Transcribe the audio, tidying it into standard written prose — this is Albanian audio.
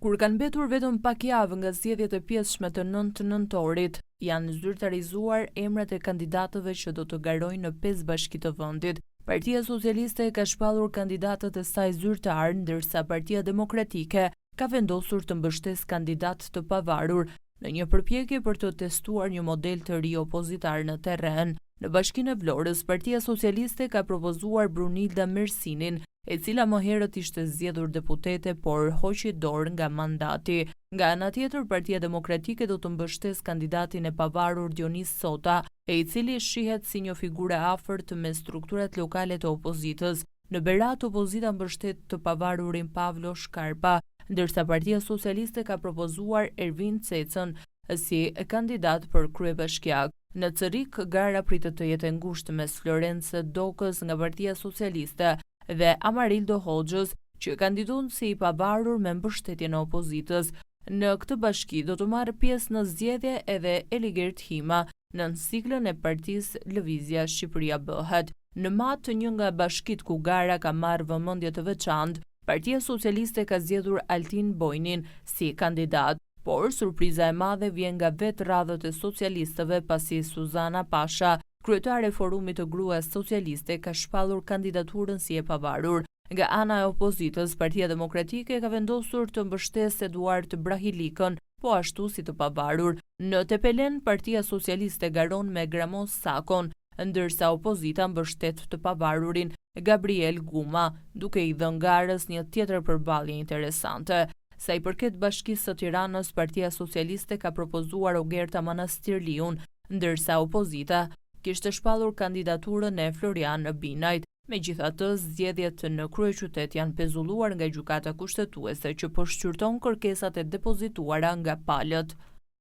Kur kanë mbetur vetëm pak javë nga zgjedhjet e pjesshme të 9 nëntorit, janë zyrtarizuar emrat e kandidatëve që do të garojnë në 5 bashki të vendit. Partia Socialiste ka shpallur kandidatët e saj zyrtar, ndërsa Partia Demokratike ka vendosur të mbështesë kandidat të pavarur në një përpjekje për të testuar një model të ri opozitar në terren. Në Bashkinë e Vlorës, Partia Socialiste ka propozuar Brunilda Mersinin, e cila më herët ishte zgjedhur deputete, por hoqi dorë nga mandati. Nga ana tjetër, Partia Demokratike do të mbështesë kandidatin e pavarur Dionis Sota, i cili shihet si një figurë e afërt me strukturat lokale të opozitës. Në Berat, opozita mbështet të pavarurin Pavlo Shkarpa, ndërsa Partia Socialiste ka propozuar Ervin Cecën si kandidat për kryebashkiak. Në Cerik, gara pritet të jetë ngushtë mes Florence Dokës nga Partia Socialiste dhe Amarildo Hoxhës, që kandidon si i pavarur me mbështetjen e opozitës. Në këtë bashki do të marrë pjesë në zgjedhje edhe Eligert Hima, nën siglën e Partisë Lëvizja Shqipëria Bëhet. Në Mat, një nga bashkitë ku gara ka marrë vëmendje të veçantë, Partia Socialiste ka zgjedhur Altin Bojnin si kandidat, por surpriza e madhe vjen nga vetë radhët e socialistëve pasi Suzana Pasha, kryetare e Forumit të Gruas Socialiste, ka shpallur kandidaturën si e pavarur. Nga ana e opozitës, Partia Demokratike ka vendosur të mbështesë Eduard Brahilikën, po ashtu si të pavarur. Në Tepelen, Partia Socialiste garon me Gramos Sakon, ndërsa opozita mbështet të pavarurin Gabriel Guma, duke i dhënë garës një tjetër përballje interesante. Sa i përket Bashkisë së Tiranës, Partia Socialiste ka propozuar Ogerta Manastirliun, ndërsa opozita kishte shpallur kandidaturën e Florian Binajt. Megjithatë, zgjedhjet në kryeqytet janë pezulluar nga gjykata kushtetuese që po shqyrton kërkesat e depozituara nga palët.